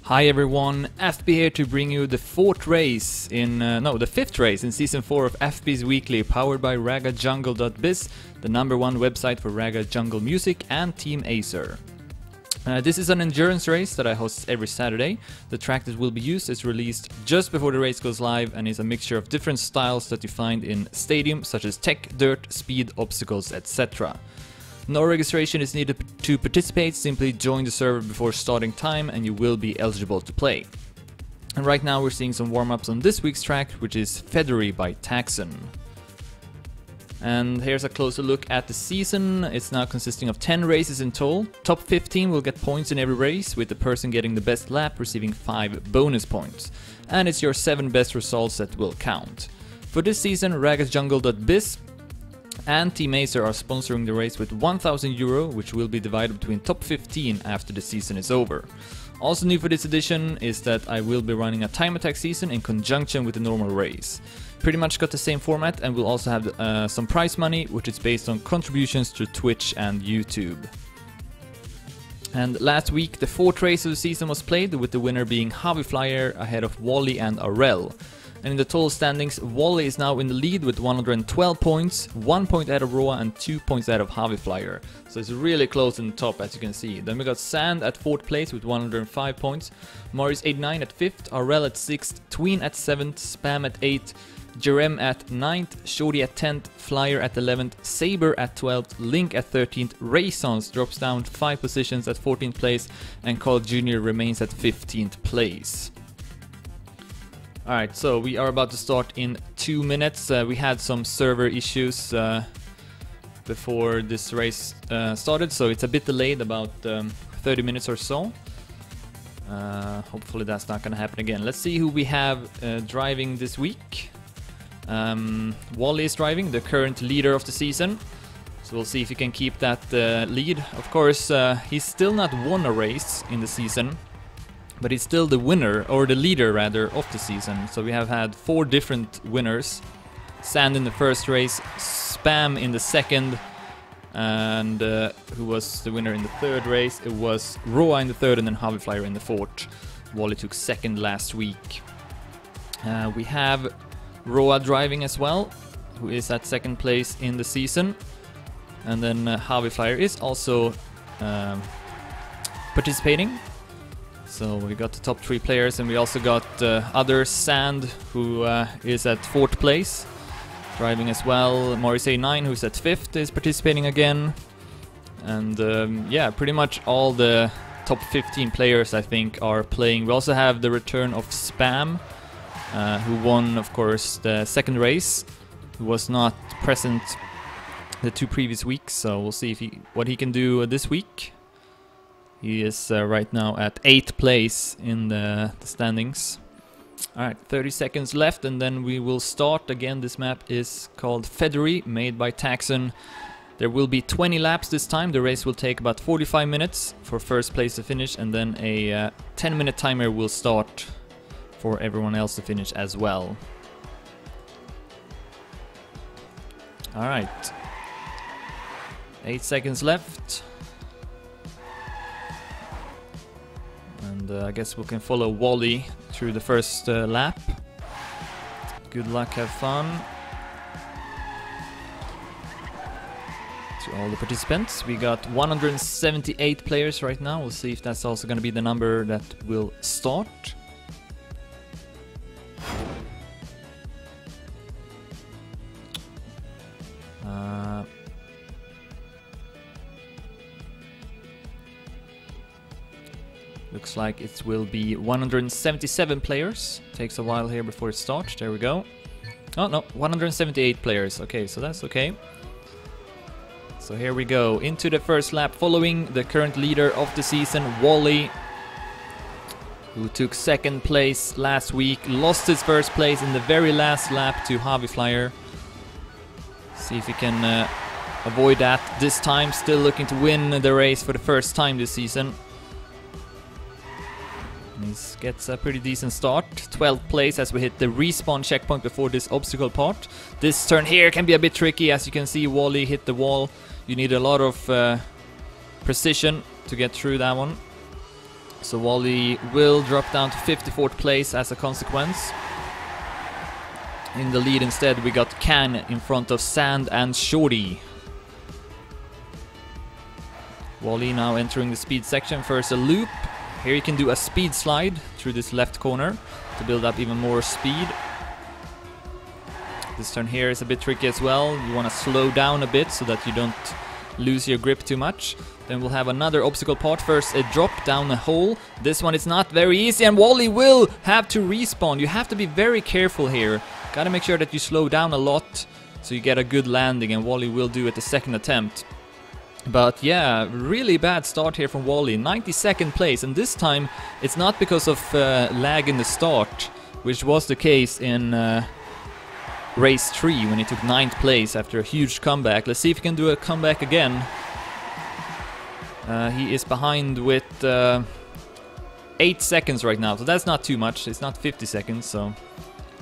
Hi everyone, FB here to bring you the fifth race in Season 4 of fB's Weekly, powered by ragajungle.biz, the #1 website for Raga Jungle music, and Team Acer. This is an endurance race that I host every Saturday. The track that will be used is released just before the race goes live and is a mixture of different styles that you find in Stadium, such as tech, dirt, speed, obstacles, etc. No registration is needed to participate, simply join the server before starting time and you will be eligible to play. And right now we're seeing some warm-ups on this week's track, which is Federy by Taxon. And here's a closer look at the season. It's now consisting of 10 races in total. Top 15 will get points in every race, with the person getting the best lap receiving 5 bonus points. And it's your 7 best results that will count. For this season, ragajungle.biz and Team Acer are sponsoring the race with €1,000, which will be divided between top 15 after the season is over. Also new for this edition is that I will be running a time attack season in conjunction with the normal race. Pretty much got the same format, and we'll also have some prize money, which is based on contributions to Twitch and YouTube. And last week the 4th race of the season was played, with the winner being Flyer ahead of Wally and Arel. And in the total standings, Wally is now in the lead with 112 points, 1 point out of Roa and 2 points out of Flyer. So it's really close in the top, as you can see. Then we got Sand at 4th place with 105 points, Morris 89 at 5th, Arel at 6th, Tween at 7th, Spam at 8th, Jerem at 9th, Shorty at 10th, Flyer at 11th, Saber at 12th, Link at 13th, Raysons drops down 5 positions at 14th place, and Carl Jr. remains at 15th place. Alright, so we are about to start in 2 minutes. We had some server issues before this race started, so it's a bit delayed, about 30 minutes or so. Hopefully that's not going to happen again. Let's see who we have driving this week. Wally is driving, the current leader of the season. So we'll see if he can keep that lead. Of course, he's still not won a race in the season, but he's still the winner, or the leader rather, of the season. So we have had 4 different winners. Sand in the first race, Spam in the second, and who was the winner in the 3rd race? It was Roa in the 3rd, and then Flyer in the 4th. Wally took 2nd last week. We have Roa driving as well, who is at 2nd place in the season. And then Flyer is also participating. So we got the top 3 players, and we also got other Sand, who is at 4th place, driving as well. Morris 89, who's at 5th, is participating again. And yeah, pretty much all the top 15 players, I think, are playing. We also have the return of Spam, who won, of course, the 2nd race, who was not present the 2 previous weeks. So we'll see if what he can do this week. He is right now at 8th place in the standings. Alright, 30 seconds left and then we will start. Again, this map is called Federy, made by Taxon. There will be 20 laps this time. The race will take about 45 minutes for first place to finish, and then a 10-minute timer will start for everyone else to finish as well. Alright, 8 seconds left. And I guess we can follow Wally through the first lap. Good luck, have fun to all the participants. We got 178 players right now. We'll see if that's also going to be the number that will start. Looks like it will be 177 players. Takes a while here before it starts. There we go. Oh no, 178 players. Okay, so that's okay. So here we go into the first lap, following the current leader of the season, Wally, who took 2nd place last week, lost his 1st place in the very last lap to Flyer. See if he can avoid that this time. Still looking to win the race for the first time this season. He gets a pretty decent start. 12th place as we hit the respawn checkpoint before this obstacle part. This turn here can be a bit tricky. As you can see, Wally hit the wall. You need a lot of precision to get through that one. So Wally will drop down to 54th place as a consequence. In the lead instead we got Can in front of Sand and Shorty. Wally now entering the speed section. First a loop. Here you can do a speed slide through this left corner to build up even more speed. This turn here is a bit tricky as well. You want to slow down a bit so that you don't lose your grip too much. Then we'll have another obstacle part. First a drop down a hole. This one is not very easy and Wally will have to respawn. You have to be very careful here. Gotta make sure that you slow down a lot so you get a good landing, and Wally will do it the second attempt. But yeah, really bad start here from Wally. 92nd place, and this time it's not because of lag in the start, which was the case in race 3 when he took 9th place after a huge comeback. Let's see if he can do a comeback again. He is behind with 8 seconds right now, so that's not too much. It's not 50 seconds, so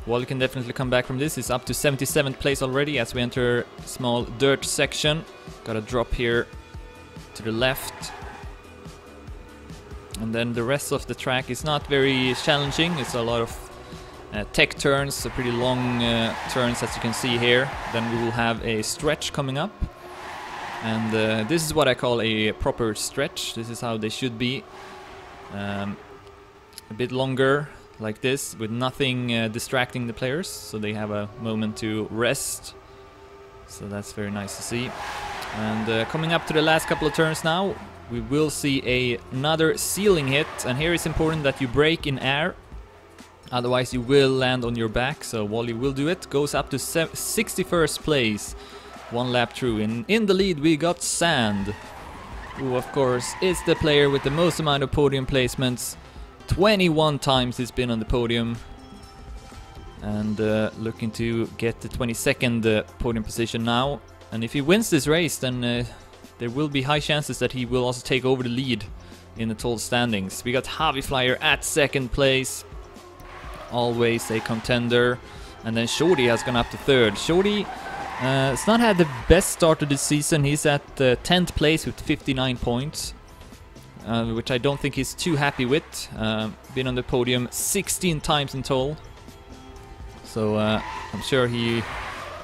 Wally can definitely come back from this. He's up to 77th place already as we enter small dirt section. Got a drop here to the left. And then the rest of the track is not very challenging. It's a lot of tech turns, so pretty long turns as you can see here. Then we will have a stretch coming up. And this is what I call a proper stretch. This is how they should be. A bit longer, like this, with nothing distracting the players, so they have a moment to rest. So that's very nice to see. And coming up to the last couple of turns now, we will see another ceiling hit, and here it's important that you brake in air, otherwise you will land on your back. So Wally will do it, goes up to 61st place, one lap through. In the lead we got Sand, who of course is the player with the most amount of podium placements. 21 times he's been on the podium, and looking to get the 22nd podium position now. And if he wins this race, then there will be high chances that he will also take over the lead in the total standings. We got Javi Flyer at 2nd place, always a contender, and then Shorty has gone up to 3rd. Shorty has not had the best start of the season. He's at 10th place with 59 points. Which I don't think he's too happy with. Been on the podium 16 times in total. So I'm sure he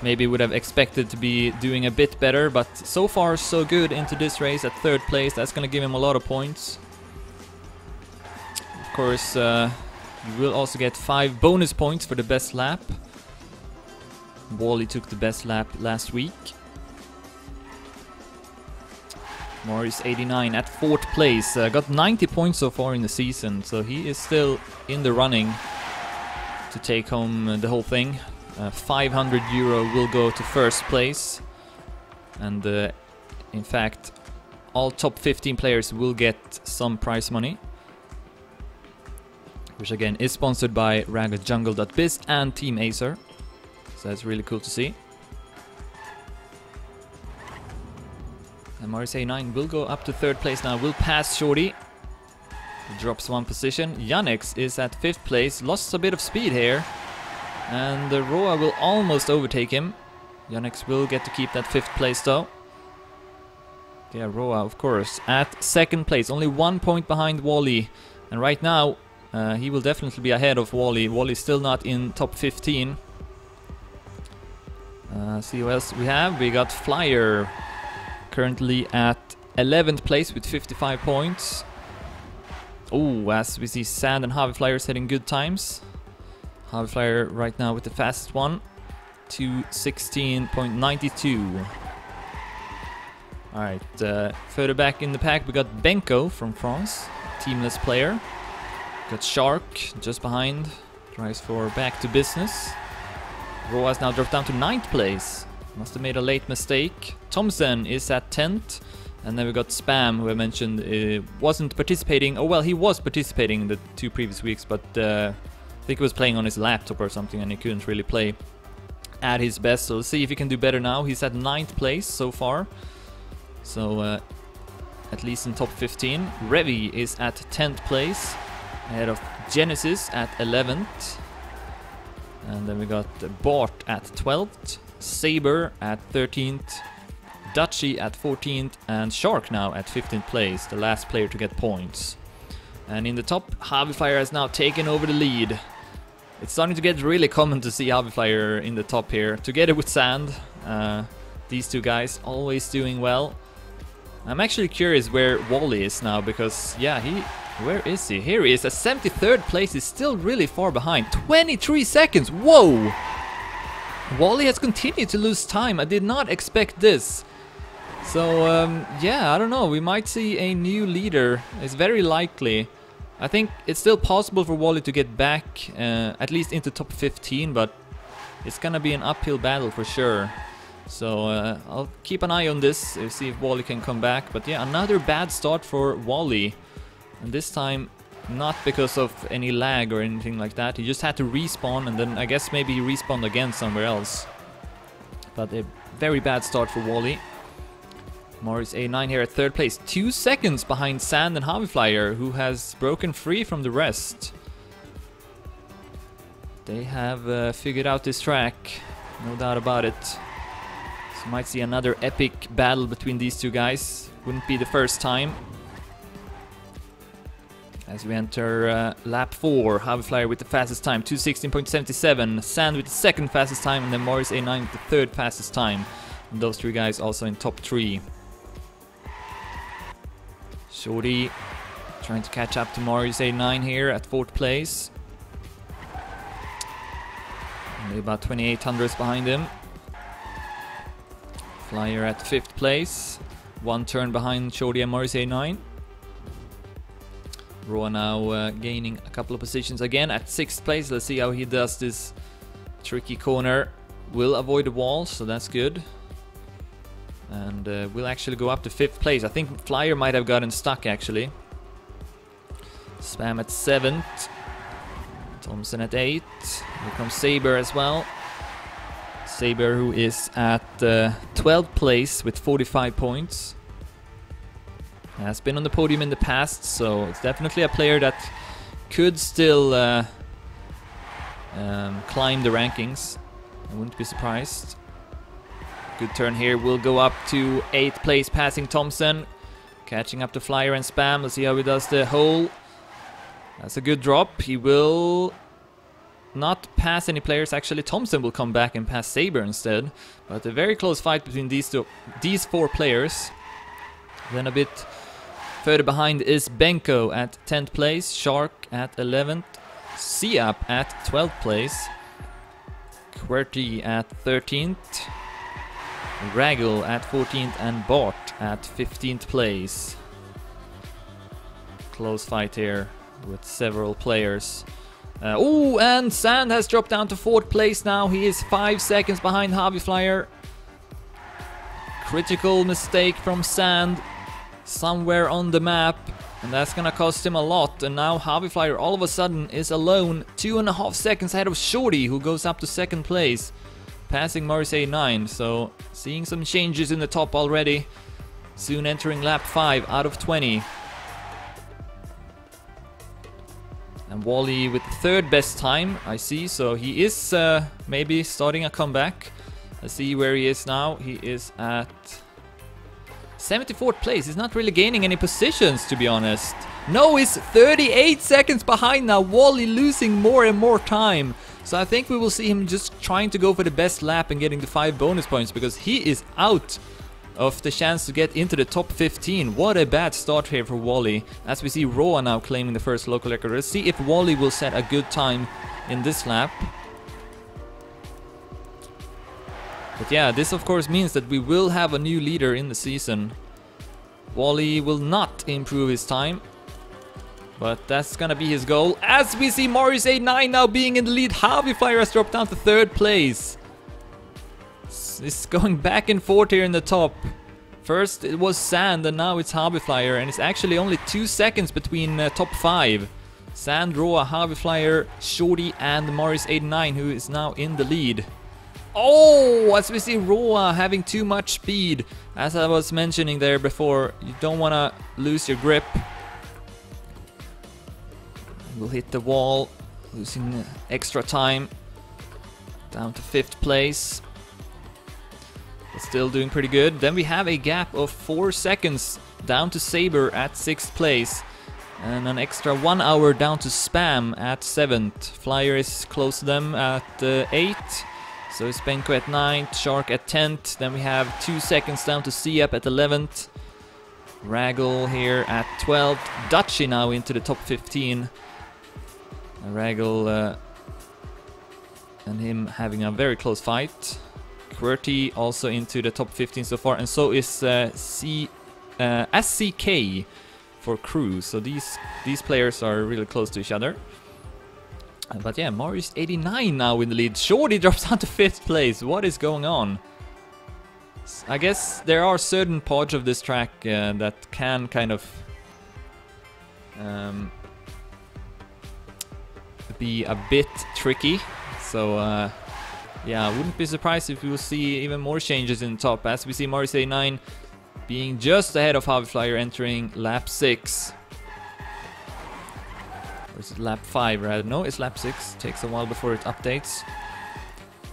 maybe would have expected to be doing a bit better, but so far so good into this race at 3rd place. That's going to give him a lot of points. Of course, you will also get 5 bonus points for the best lap. Wally took the best lap last week. Morris 89 at 4th place, got 90 points so far in the season, so he is still in the running to take home the whole thing. 500 euro will go to 1st place, and in fact all top 15 players will get some prize money, which again is sponsored by RaggedJungle.biz and Team Acer, so that's really cool to see. And Morris 89 will go up to 3rd place now, will pass Shorty. He drops 1 position. Yannex is at 5th place, lost a bit of speed here. And Roa will almost overtake him. Yannex will get to keep that 5th place though. Yeah, Roa of course at 2nd place, only 1 point behind Wally. And right now he will definitely be ahead of Wally. Wally's still not in top 15. See what else we have. We got Flyer, currently at 11th place with 55 points. Oh, as we see Sand and Javi Flyer setting good times. Javi Flyer right now with the fastest one, 2:16.92. Alright, further back in the pack we got Benko from France, teamless player. Got Shark just behind, tries for back to business. Roa has now dropped down to 9th place. Must have made a late mistake. Thompson is at 10th. And then we got Spam, who I mentioned wasn't participating. Oh well, he was participating in the 2 previous weeks, but I think he was playing on his laptop or something and he couldn't really play at his best. So let's see if he can do better now. He's at 9th place so far, so at least in top 15. Revi is at 10th place, ahead of Genesis at 11th. And then we got Bart at 12th, Saber at 13th, Dutchy at 14th, and Shark now at 15th place, the last player to get points. And in the top, Haviflyer has now taken over the lead. It's starting to get really common to see Haviflyer in the top here, together with Sand. These two guys always doing well. I'm actually curious where Wally is now, because yeah, where is he? Here he is at 73rd place. He's still really far behind. 23 seconds. Whoa! Wally has continued to lose time. I did not expect this. So yeah, I don't know. We might see a new leader. It's very likely. I think it's still possible for Wally to get back at least into top 15, but it's gonna be an uphill battle for sure. So I'll keep an eye on this, see if Wally can come back. But yeah, another bad start for Wally. And this time, not because of any lag or anything like that. He just had to respawn, and then I guess maybe he respawned again somewhere else. But a very bad start for Wally. Morris A9 here at 3rd place. 2 seconds behind Sand and Haviflyer, who has broken free from the rest. They have figured out this track, no doubt about it. So might see another epic battle between these two guys. Wouldn't be the first time. As we enter lap 4, Haviflyer with the fastest time, 2:16.77. Sand with the 2nd fastest time, and then Morris A9 with the 3rd fastest time. And those three guys also in top 3. Shorty trying to catch up to Morris A9 here at 4th place. Only about 2800s behind him. Flyer at 5th place. 1 turn behind Shorty and Morris A9. Roa now gaining a couple of positions again at 6th place. Let's see how he does this tricky corner. Will avoid the wall, so that's good. And will actually go up to 5th place. I think Flyer might have gotten stuck actually. Spam at 7th. Thompson at 8th. Here comes Saber as well. Saber, who is at 12th place with 45 points. Has been on the podium in the past, so it's definitely a player that could still climb the rankings. I wouldn't be surprised. Good turn here, will go up to 8th place, passing Thompson. Catching up to Flyer and Spam. Let's see how he does the hole. That's a good drop. He will not pass any players. Actually, Thompson will come back and pass Saber instead. But a very close fight between these 4 players. Then a bit further behind is Benko at 10th place, Shark at 11th, Siap at 12th place, QWERTY at 13th, Raggle at 14th, and Bart at 15th place. Close fight here with several players. Oh, and Sand has dropped down to 4th place now. He is 5 seconds behind Haviflyer. Critical mistake from Sand somewhere on the map, and that's gonna cost him a lot. And now Haviflyer all of a sudden is alone, 2.5 seconds ahead of Shorty, who goes up to 2nd place, passing Morris A9. So seeing some changes in the top already. Soon entering lap 5 out of 20. And Wally with the 3rd best time, I see, so he is maybe starting a comeback. Let's see where he is now. He is at 74th place. He's not really gaining any positions, to be honest. No, he's 38 seconds behind now. Wally losing more and more time. So I think we will see him just trying to go for the best lap and getting the 5 bonus points, because he is out of the chance to get into the top 15. What a bad start here for Wally. As we see Roa now claiming the first local record. Let's see if Wally will set a good time in this lap. But yeah, this of course means that we will have a new leader in the season. Wally will not improve his time, but that's gonna be his goal. As we see Morris A9 now being in the lead. Haviflyer has dropped down to 3rd place. It's going back and forth here in the top. First it was Sand, and now it's Haviflyer, and it's actually only 2 seconds between top 5. Sand, Roa, Haviflyer, Shorty, and Morris A9, who is now in the lead. Oh, as we see Roa having too much speed. As I was mentioning there before, you don't want to lose your grip. We'll hit the wall, losing extra time. Down to 5th place. But still doing pretty good. Then we have a gap of 4 seconds down to Saber at 6th place. And an extra 1 hour down to Spam at 7th. Flyer is close to them at 8th. So it's Benko at 9th, Shark at 10th. Then we have 2 seconds down to Siap at 11th. Raggle here at 12th. Dutchy now into the top 15. Raggle and him having a very close fight. QWERTY also into the top 15 so far, and so is SCK for crew. So these players are really close to each other. But yeah, Marius 89 now in the lead. Shorty drops down to 5th place. What is going on? I guess there are certain parts of this track that can kind of be a bit tricky. So yeah, I wouldn't be surprised if we will see even more changes in the top, as we see Marius 89 being just ahead of Flyer entering lap 6. Or is it lap 5 rather? No, it's lap 6. Takes a while before it updates.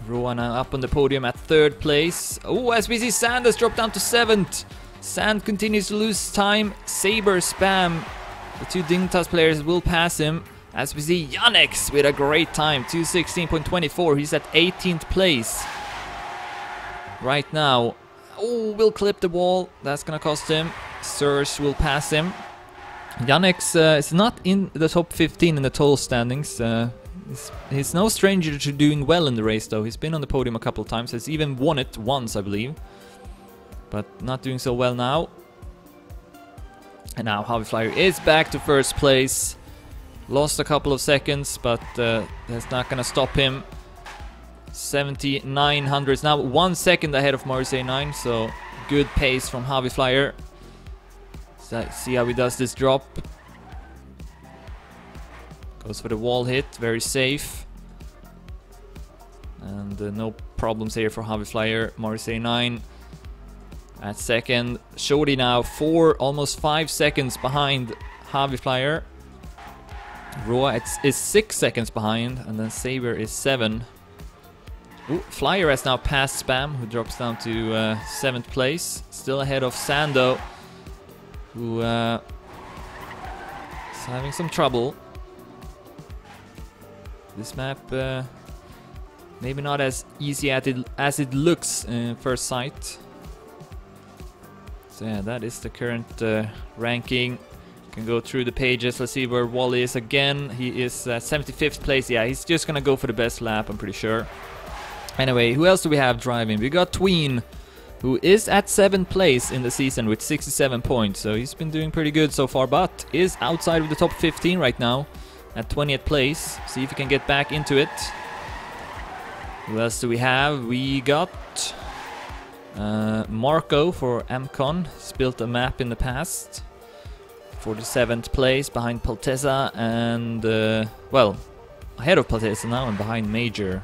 Roa now up on the podium at 3rd place. Oh, as we see Sand has dropped down to 7th. Sand continues to lose time. Saber, Spam, the 2 Dignitas players will pass him. As we see Yannex with a great time, 2:16.24. He's at 18th place right now. Oh, will clip the wall. That's gonna cost him. Serge will pass him. Yannex is not in the top 15 in the total standings. He's no stranger to doing well in the race, though. He's been on the podium a couple of times. He's even won it once, I believe. But not doing so well now. And now Flyer is back to 1st place. Lost a couple of seconds, but that's not gonna stop him. 7,900 now, 1 second ahead of Marius 89, so good pace from Flyer. So see how he does this drop. Goes for the wall hit, very safe. And no problems here for Flyer. Marius 89 at 2nd. Shorty now almost 5 seconds behind Flyer. Roa is 6 seconds behind, and then Saber is 7. Ooh, Flyer has now passed Spam, who drops down to 7th place. Still ahead of Sando, who is having some trouble. This map maybe not as easy as it looks first sight. So yeah, that is the current ranking. Can go through the pages. Let's see where Wally is again. He is 75th place. Yeah, he's just gonna go for the best lap, I'm pretty sure. Anyway, who else do we have driving? We got Tween, who is at 7th place in the season with 67 points. So he's been doing pretty good so far, but is outside of the top 15 right now at 20th place. See if he can get back into it. Who else do we have? We got Marco for Amcon. He's built a map in the past. 47th place behind Palteza and, well, ahead of Palteza now and behind Major.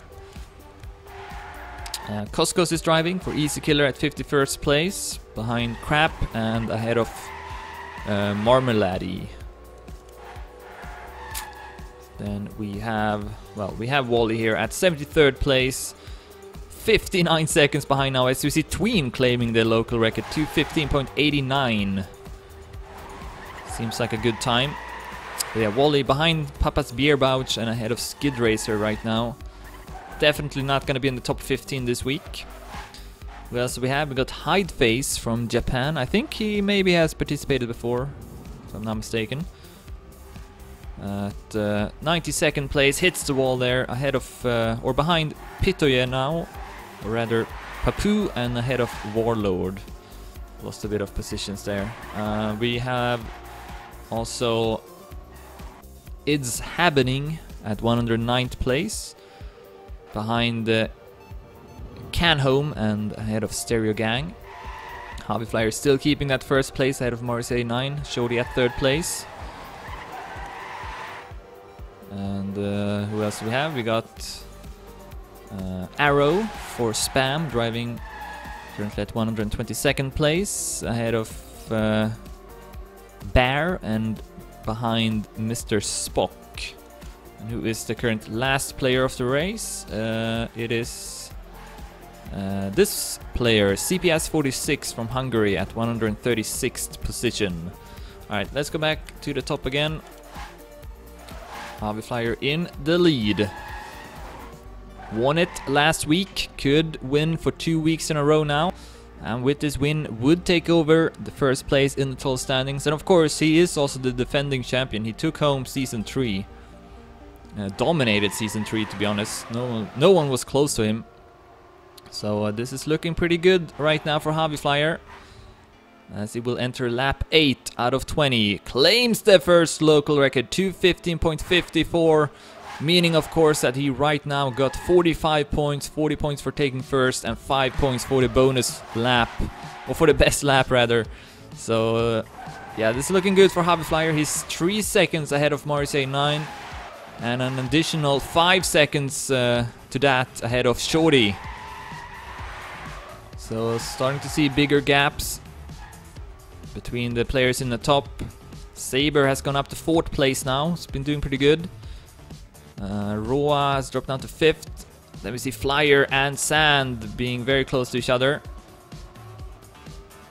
Koskos is driving for Easy Killer at 51st place, behind Crap and ahead of Marmalade. Then we have Wally here at 73rd place, 59 seconds behind now, as we see Tween claiming the local record, 2:15.89. Seems like a good time. But yeah, Wally behind Papa's Beer Bouch and ahead of Skid Racer right now. Definitely not going to be in the top 15 this week. What else do we have? We got Hideface from Japan. I think he maybe has participated before, if I'm not mistaken. At 92nd place, hits the wall there, ahead of, or behind Pitoye now, or rather Papu, and ahead of Warlord. Lost a bit of positions there. We have also It's Happening at 109th place, behind Canhome and ahead of Stereo Gang. Flyer still keeping that 1st place ahead of Marius 89. Shodi at 3rd place. And who else do we have? We got Arrow for Spam driving currently at 122nd place, ahead of Bear and behind Mr. Spock. And who is the current last player of the race? It is this player, CPS 46 from Hungary at 136th position. Alright, let's go back to the top again. fB'Flyer in the lead. Won it last week, could win for 2 weeks in a row now. And with this win, would take over the first place in the total standings. And of course, he is also the defending champion. He took home Season 3. Dominated Season 3, to be honest. No one was close to him. So this is looking pretty good right now for fB'Flyer. As he will enter lap 8 out of 20. Claims the first local record, 2:15.54. Meaning, of course, that he right now got 45 points, 40 points for taking first, and 5 points for the bonus lap, or for the best lap, rather. So, yeah, this is looking good for fB'Flyer. He's 3 seconds ahead of Marius 89, and an additional 5 seconds to that ahead of Shorty. So, starting to see bigger gaps between the players in the top. Saber has gone up to 4th place now. It's been doing pretty good. Roa has dropped down to 5th. Then we see Flyer and Sand being very close to each other.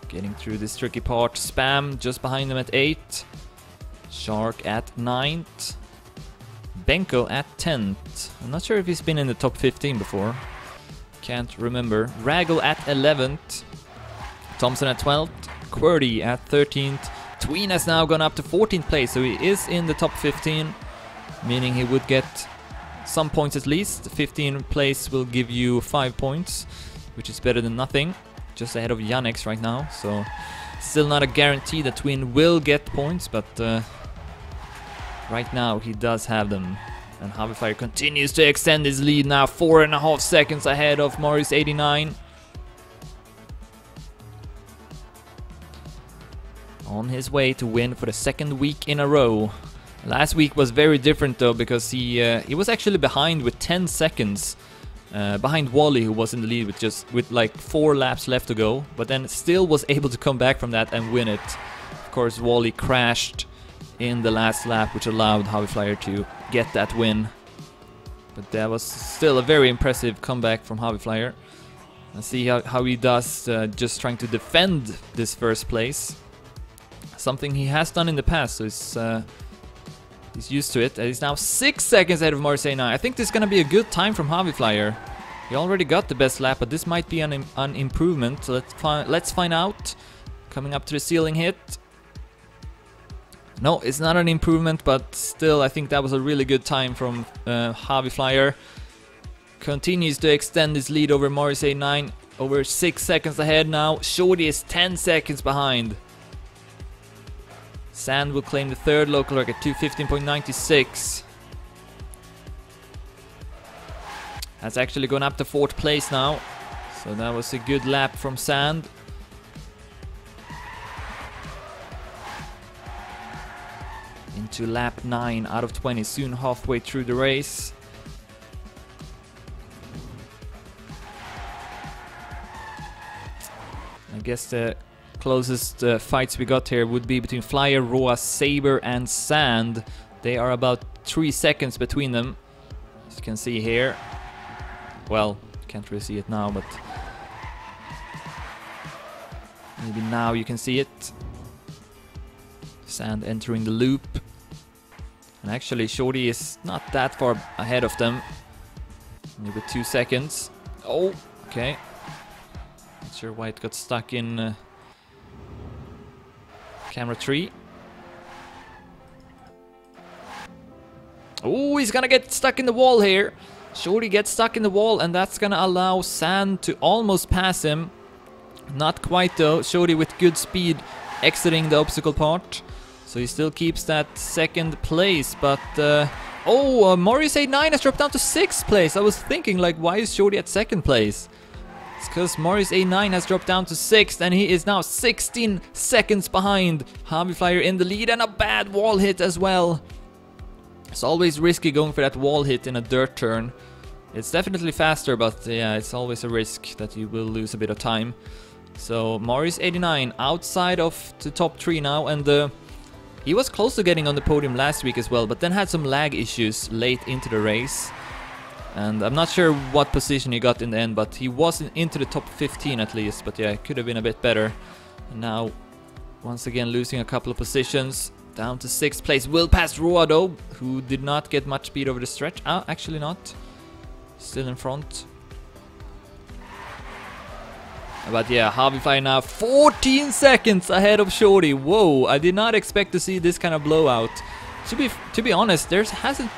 Getting through this tricky part. Spam just behind them at 8th. Shark at 9th. Benko at 10th. I'm not sure if he's been in the top 15 before. Can't remember. Raggle at 11th. Thompson at 12th. QWERTY at 13th. Tween has now gone up to 14th place, so he is in the top 15. Meaning he would get some points at least. 15th place will give you 5 points, which is better than nothing. Just ahead of Yannex right now, so still not a guarantee that Tween will get points, but right now he does have them. And fB'Flyer continues to extend his lead now, 4.5 seconds ahead of Marius 89. On his way to win for the 2nd week in a row. Last week was very different though, because he was actually behind with 10 seconds behind Wally, who was in the lead with like 4 laps left to go, but then still was able to come back from that and win it. Of course, Wally crashed in the last lap, which allowed fB'Flyer to get that win. But that was still a very impressive comeback from fB'Flyer. Let's see how he does just trying to defend this first place. Something he has done in the past, so he's used to it. And he's now 6 seconds ahead of Marius 89. I think this is going to be a good time from fB'Flyer. He already got the best lap, but this might be an improvement. So let's find out. Coming up to the ceiling hit. No, it's not an improvement, but still I think that was a really good time from fB'Flyer. Continues to extend his lead over Marius 89. Over 6 seconds ahead now. Shorty is 10 seconds behind. Sand will claim the 3rd local record, 2:15.96. That's actually gone up to 4th place now. So that was a good lap from Sand. Into lap 9 out of 20, soon halfway through the race. I guess the closest fights we got here would be between Flyer, Roa, Saber and Sand. They are about 3 seconds between them, as you can see here. Well, can't really see it now, but maybe now you can see it. Sand entering the loop. And actually Shorty is not that far ahead of them. Maybe 2 seconds. Oh, okay. Not sure why it got stuck in camera 3. Oh, he's gonna get stuck in the wall here. Shorty gets stuck in the wall, and that's gonna allow Sand to almost pass him. Not quite though. Shorty with good speed exiting the obstacle part. So he still keeps that 2nd place, but Marius 89 has dropped down to 6th place. I was thinking, like, why is Shorty at 2nd place? It's because Marius 89 has dropped down to 6th, and he is now 16 seconds behind. fB'Flyer in the lead, and a bad wall hit as well. It's always risky going for that wall hit in a dirt turn. It's definitely faster, but yeah, it's always a risk that you will lose a bit of time. So Marius 89 outside of the top 3 now, and he was close to getting on the podium last week as well, but then had some lag issues late into the race. And I'm not sure what position he got in the end, but he wasn't into the top 15 at least. But yeah, it could have been a bit better. And now Once again losing a couple of positions. Down to 6th place. Will pass Roa though, who did not get much speed over the stretch. Actually not. Still in front. But yeah, fB's now 14 seconds ahead of Shorty. Whoa, I did not expect to see this kind of blowout. To be honest, there hasn't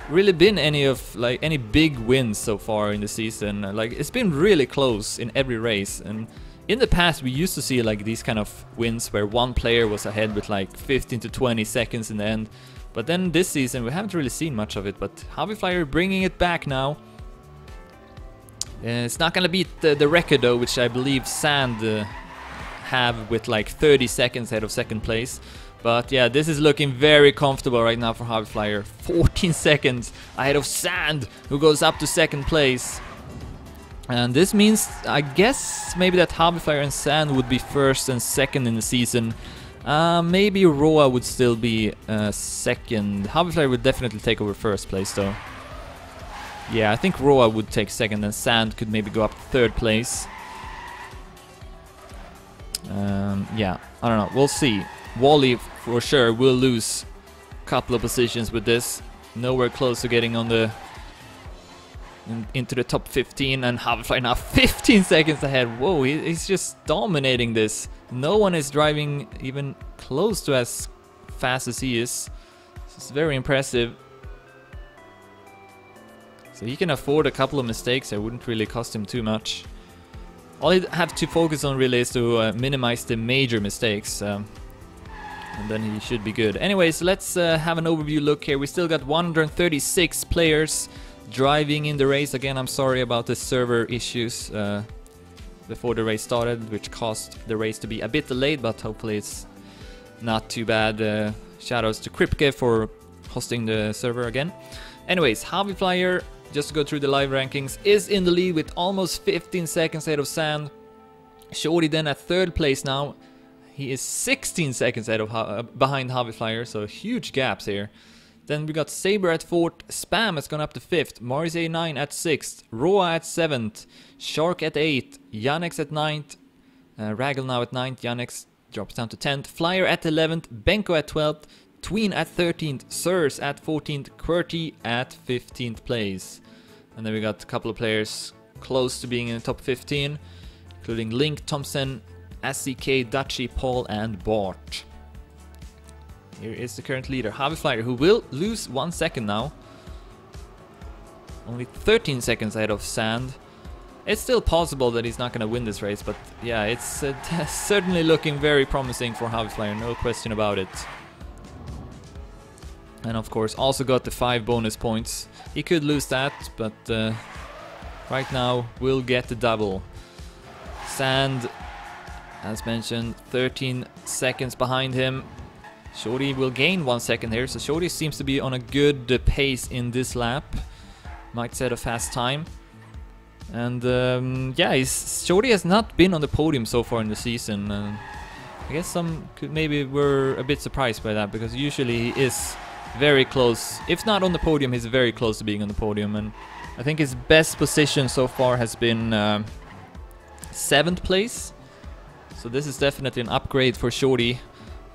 really been any big wins so far in the season. Like, it's been really close in every race, and in the past we used to see like these kind of wins where one player was ahead with like 15 to 20 seconds in the end. But then this season we haven't really seen much of it, but fB's bringing it back now. It's not gonna beat the record though, which I believe Sand have with like 30 seconds ahead of 2nd place. But yeah, this is looking very comfortable right now for fB's. 14 seconds ahead of Sand, who goes up to 2nd place. And this means, I guess, maybe that fB's and Sand would be 1st and 2nd in the season. Maybe Roa would still be 2nd. fB's would definitely take over 1st place though. Yeah, I think Roa would take 2nd and Sand could maybe go up to 3rd place. Yeah, I don't know, we'll see. Wally for sure will lose a couple of positions with this. Nowhere close to getting on the into the top 15, and fB's now 15 seconds ahead. Whoa, he's just dominating this. No one is driving even close to as fast as he is. This is very impressive. So he can afford a couple of mistakes. It wouldn't really cost him too much. All he'd have to focus on really is to minimize the major mistakes. And then he should be good. Anyways, let's have an overview look here. We still got 136 players driving in the race. Again, I'm sorry about the server issues before the race started, which caused the race to be a bit delayed, but hopefully it's not too bad. Shoutouts to Kripke for hosting the server again. Anyways, fB's, just to go through the live rankings, is in the lead with almost 15 seconds ahead of Sand. Shorty then at 3rd place now. He is 16 seconds ahead of behind fB's, so huge gaps here. Then we got Saber at 4th, Spam has gone up to 5th, Maris89 at 6th, Roa at 7th, Shark at 8th, Yannex at 9th, Raggle now at 9th, Yannex drops down to 10th, Flyer at 11th, Benko at 12th, Tween at 13th, Sirs at 14th, QWERTY at 15th place. And then we got a couple of players close to being in the top 15, including Link, Thompson, SCK, Dutchy, Paul and Bart. Here is the current leader, fB's, who will lose 1 second now. Only 13 seconds ahead of Sand. It's still possible that he's not going to win this race, but yeah, it's certainly looking very promising for fB's, no question about it. And of course also got the 5 bonus points. He could lose that, but right now will get the double. Sand, as mentioned, 13 seconds behind him. Shorty will gain 1 second here, so Shorty seems to be on a good pace in this lap. Might set a fast time. And yeah, Shorty has not been on the podium so far in the season. I guess some maybe were a bit surprised by that, because usually he is very close. If not on the podium, he's very close to being on the podium. And I think his best position so far has been 7th place. So this is definitely an upgrade for Shorty.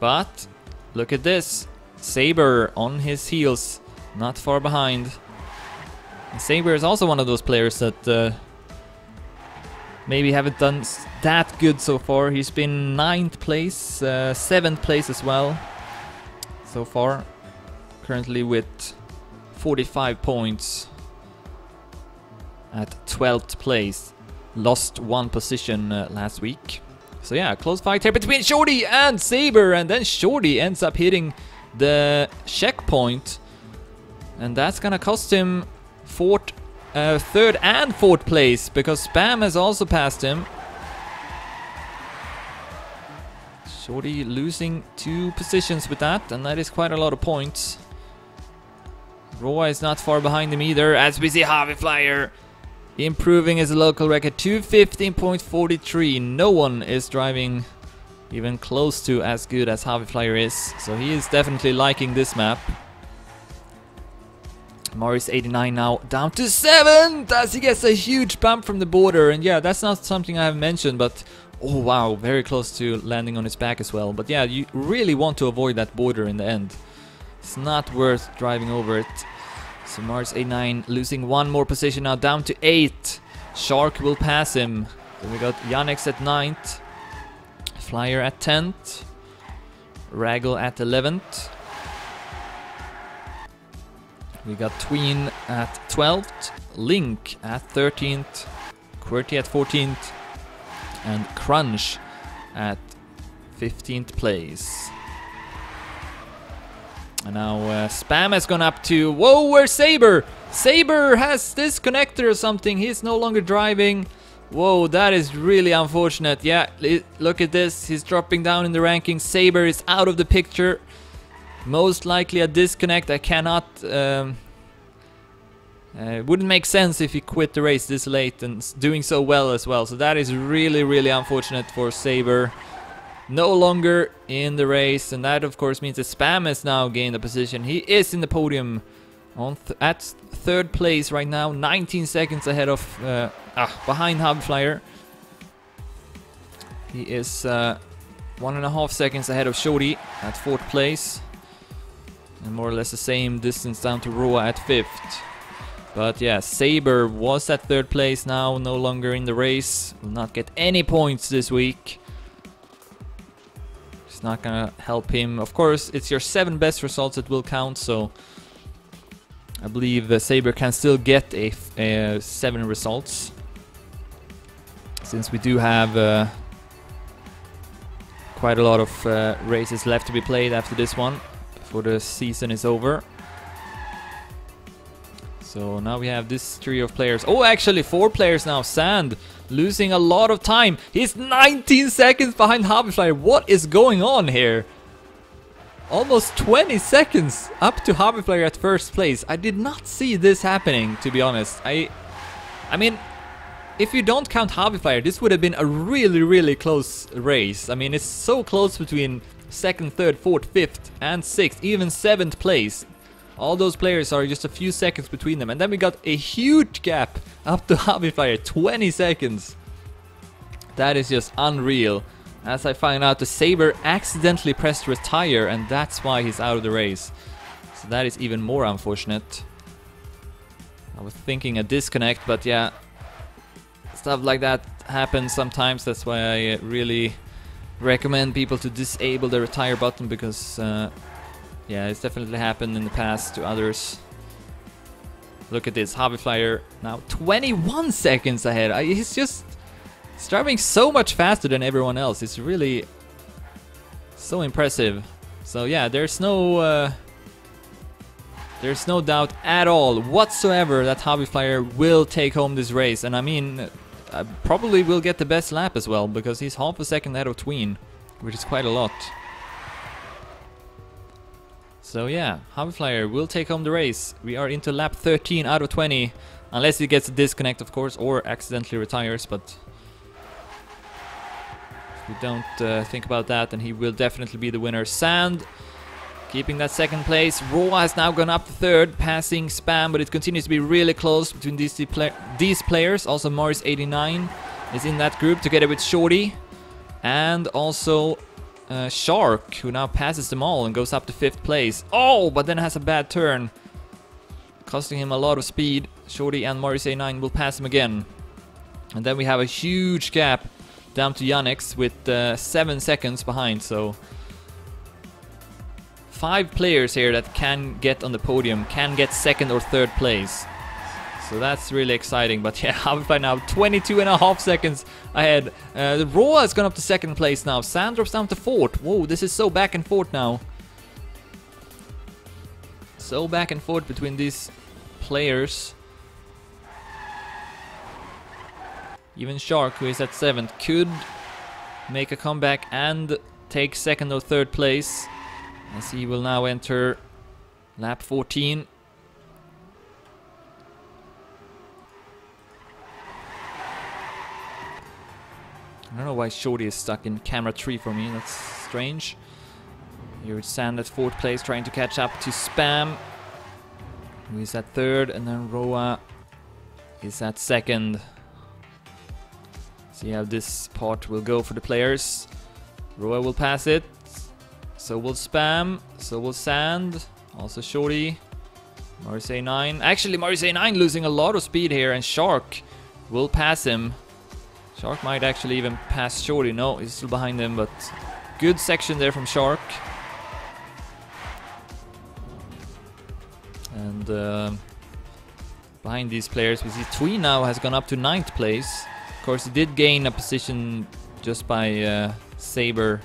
But look at this. Saber on his heels, not far behind. And Saber is also one of those players that maybe haven't done that good so far. He's been 9th place, 7th place as well so far. Currently with 45 points at 12th place. Lost 1 position last week. So yeah, close fight here between Shorty and Saber, and then Shorty ends up hitting the checkpoint, and that's gonna cost him 3rd and 4th place, because Spam has also passed him. Shorty losing 2 positions with that, and that is quite a lot of points. Roa is not far behind him either, as we see fB's improving his local record to 15.43. No one is driving even close to as good as fB's is, so he is definitely liking this map. Maris89 now down to 7th as he gets a huge bump from the border. And yeah, that's not something I have mentioned, but Oh wow, very close to landing on his back as well. But yeah, you really want to avoid that border in the end. It's not worth driving over it. So Mars 89 losing one more position now, down to 8. Shark will pass him. Then we got Yannick's at 9th. Flyer at 10th. Raggle at 11th. We got Tween at 12th. Link at 13th. QWERTY at 14th. And Crunch at 15th place. And now Spam has gone up to... Whoa, where's Saber? Saber has disconnected or something. He's no longer driving. Whoa, that is really unfortunate. Yeah, look at this. He's dropping down in the rankings. Saber is out of the picture. Most likely a disconnect. I cannot... it wouldn't make sense if he quit the race this late and doing so well as well. So that is really, really unfortunate for Saber. No longer in the race, and that of course means that Spam has now gained a position. He is in the podium on at 3rd place right now, 19 seconds ahead of behind Hubflyer. He is 1.5 seconds ahead of Shorty at 4th place, and more or less the same distance down to Roa at 5th. But yeah, Saber was at 3rd place now, no longer in the race. Will not get any points this week. It's not gonna help him. Of course, it's your 7 best results that will count, so I believe Saber can still get a 7 results, since we do have quite a lot of races left to be played after this one before the season is over. So now we have this trio of players. Oh, actually 4 players now. Sand losing a lot of time. He's 19 seconds behind Hobbyflyer. What is going on here? Almost 20 seconds up to Hobbyflyer at 1st place. I did not see this happening, to be honest. I mean, if you don't count Hobbyflyer, this would have been a really, really close race. I mean, it's so close between 2nd, 3rd, 4th, 5th, and 6th, even 7th place. All those players are just a few seconds between them. And then we got a huge gap up to Hobbyflyer, 20 seconds. That is just unreal. As I find out, the Saber accidentally pressed retire, and that's why he's out of the race. So that is even more unfortunate. I was thinking a disconnect, but yeah, stuff like that happens sometimes. That's why I really recommend people to disable the retire button, because yeah, it's definitely happened in the past to others. Look at this, Hobbyflyer now 21 seconds ahead. He's just driving so much faster than everyone else. It's really so impressive. So yeah, there's no doubt at all whatsoever that Hobbyflyer will take home this race. And I mean, probably will get the best lap as well, because he's half a second ahead of Tween, which is quite a lot. So yeah, Hobbyflyer will take home the race. We are into lap 13 out of 20. Unless he gets a disconnect, of course, or accidentally retires. But if we don't think about that, then he will definitely be the winner. Sand keeping that 2nd place. Roa has now gone up to 3rd, passing Spam, but it continues to be really close between these players. Also, Morris 89 is in that group together with Shorty. And also Shark, who now passes them all and goes up to 5th place. Oh, but then has a bad turn, costing him a lot of speed. Shorty and Morris A9 will pass him again. And then we have a huge gap down to Yannick's with 7 seconds behind. So 5 players here that can get on the podium, can get 2nd or 3rd place. So that's really exciting. But yeah, Hobbyflyer now 22.5 seconds ahead. The Roa has gone up to 2nd place now. Sand drops down to 4th. Whoa, this is so back and forth now. So back and forth between these players. Even Shark, who is at 7th, could make a comeback and take 2nd or 3rd place, as he will now enter lap 14. I don't know why Shorty is stuck in camera 3 for me. That's strange. Here it's Sand at 4th place, trying to catch up to Spam, who is at 3rd, and then Roa is at 2nd. See how this part will go for the players. Roa will pass it. So will Spam. So will Sand. Also Shorty. Marseille 9. Actually, Marseille 9 losing a lot of speed here. And Shark will pass him. Shark might actually even pass Shorty. No, he's still behind him. But good section there from Shark. And behind these players, we see Twee now has gone up to 9th place. Of course, he did gain a position just by Saber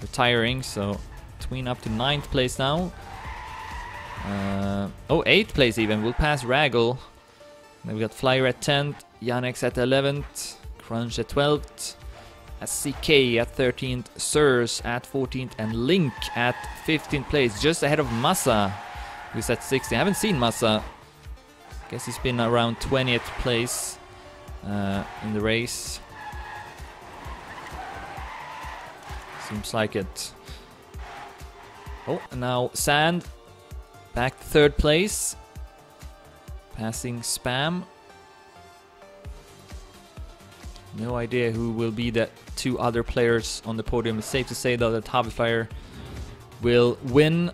retiring. So Tween up to 9th place now. Oh, 8th place even. We'll pass Raggle. Then we got Flyer at 10th, Yannex at 11th, Crunch at 12th, SCK at 13th, Sirs at 14th, and Link at 15th place, just ahead of Massa, who's at 16th. I haven't seen Massa. Guess he's been around 20th place in the race. Seems like it. Oh, and now Sand back to 3rd place, passing Spam. No idea who will be the 2 other players on the podium. It's safe to say though that Haviflyer will win.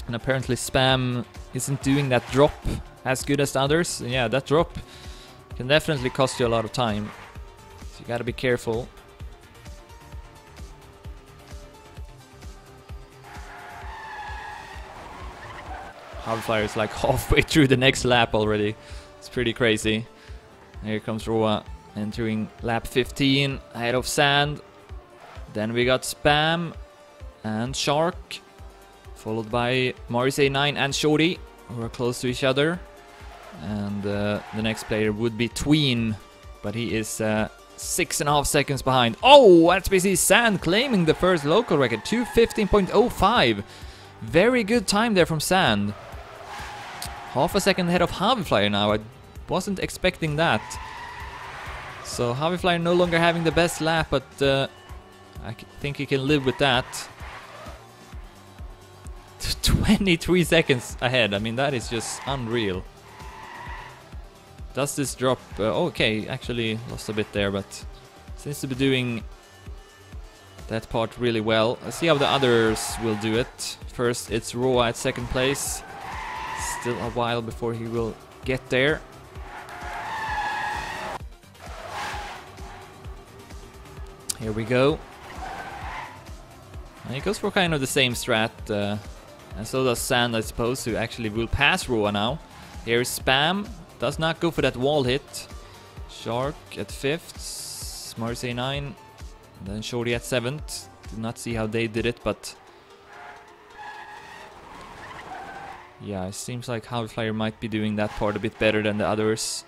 And apparently Spam isn't doing that drop as good as the others. Yeah, that drop can definitely cost you a lot of time. So you gotta be careful. Haviflyer is like halfway through the next lap already. It's pretty crazy. Here comes Roa entering lap 15 ahead of Sand. Then we got Spam and Shark, followed by Marseille 9 and Shorty, who are close to each other. And the next player would be Tween, but he is 6.5 seconds behind. Oh, that's basically Sand claiming the first local record, 2:15.05. Very good time there from Sand. Half a second ahead of Haviflyer now. I wasn't expecting that. So Haviflyer no longer having the best lap, but I think he can live with that. 23 seconds ahead. I mean, that is just unreal. Does this drop? Okay, actually lost a bit there, but seems to be doing that part really well. Let's see how the others will do it. First, it's Roa at 2nd place. Still a while before he will get there. Here we go. And he goes for kind of the same strat, and so does Sand, I suppose, who actually will pass Roa now. Here is Spam, does not go for that wall hit. Shark at 5th, Marseille 9, then Shorty at 7th. Did not see how they did it, but yeah, it seems like Haviflyer might be doing that part a bit better than the others.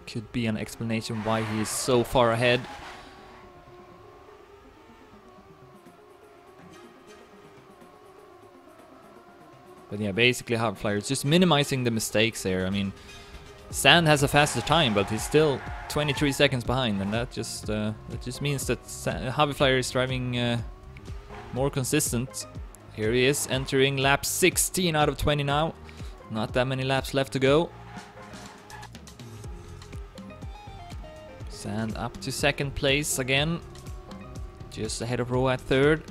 Could be an explanation why he is so far ahead. But yeah, basically Haviflyer is just minimizing the mistakes here. I mean, Sand has a faster time, but he's still 23 seconds behind, and that just means that Haviflyer is driving more consistent. Here he is, entering lap 16 out of 20 now. Not that many laps left to go. Sand up to 2nd place again. Just ahead of Roa at 3rd.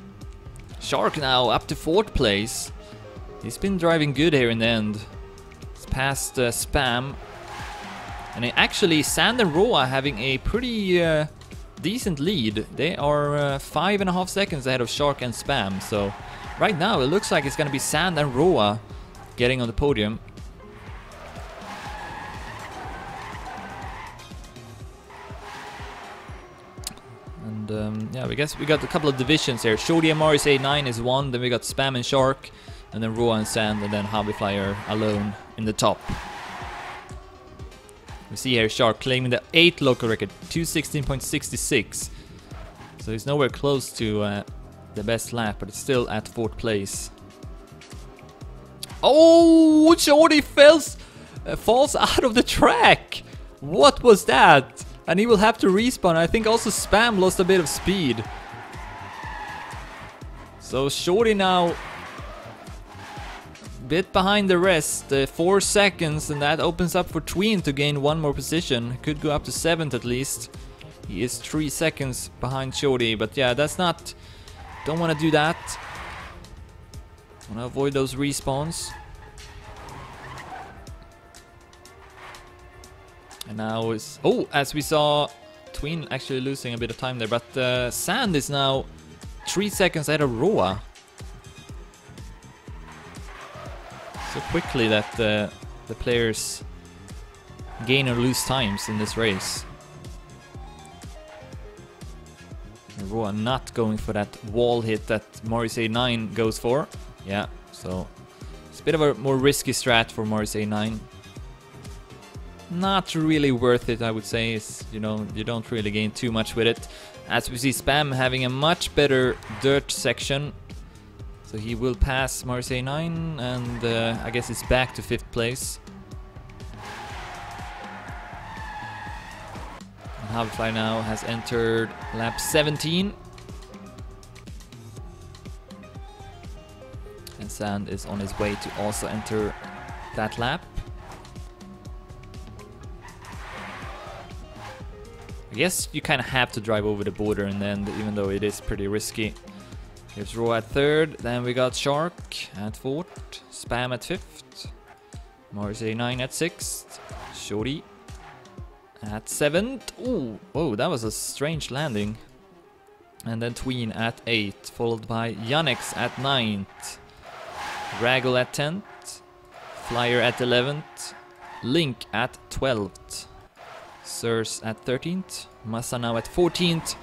Shark now up to 4th place. He's been driving good here in the end. It's past Spam. And actually, Sand and Roa having a pretty decent lead. They are 5.5 seconds ahead of Shark and Spam. So right now, it looks like it's going to be Sand and Roa getting on the podium. And yeah, I guess we got a couple of divisions here. Shorty and Marseille 9 is one, then we got Spam and Shark, and then Roa and Sand, and then Haviflyer alone in the top. We see here Shark claiming the 8th local record, 2:16.66. So he's nowhere close to the best lap, but it's still at 4th place. Oh, Shorty falls out of the track. What was that? And he will have to respawn. I think also Spam lost a bit of speed. So Shorty now bit behind the rest, 4 seconds, and that opens up for Tween to gain 1 more position. Could go up to 7th at least. He is 3 seconds behind Shorty, but yeah, that's not... Don't want to do that. Want to avoid those respawns. And now is... Oh, as we saw, Tween actually losing a bit of time there, but Sand is now 3 seconds ahead of Roa. So quickly that the players gain or lose times in this race. And Roa not going for that wall hit that Morrissey 9 goes for. Yeah, so it's a bit of a more risky strat for Morrissey 9. Not really worth it, I would say. It's, you know, you don't really gain too much with it. As we see Spam having a much better dirt section. So he will pass Morrissey 9, and I guess it's back to 5th place. And Havfly now has entered lap 17. And Sand is on his way to also enter that lap. I guess you kind of have to drive over the border in the end, even though it is pretty risky. Here's Raw at 3rd, then we got Shark at 4th, Spam at 5th, Morrissey 9 at 6th, Shorty at 7th. Ooh, oh, that was a strange landing. And then Tween at 8th, followed by Yannex at 9th, Raggle at 10th, Flyer at 11th, Link at 12th, Surs at 13th, Massa now at 14th,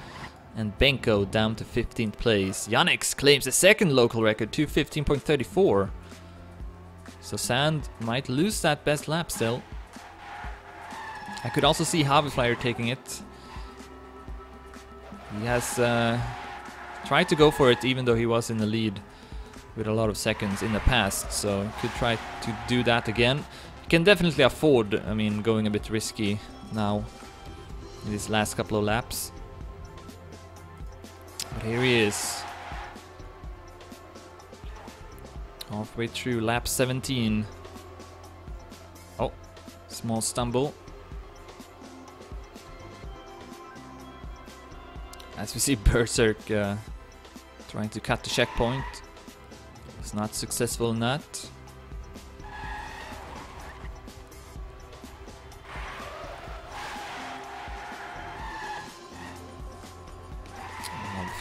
and Benko down to 15th place. Yannex claims a 2nd local record to 15.34. So Sand might lose that best lap still. I could also see Haviflyer taking it. He has tried to go for it even though he was in the lead with a lot of seconds in the past, so could try to do that again. He can definitely afford, I mean, going a bit risky now in these last couple of laps. But here he is. Halfway through lap 17. Oh, small stumble. As we see Berserk trying to cut the checkpoint. He's not successful in that.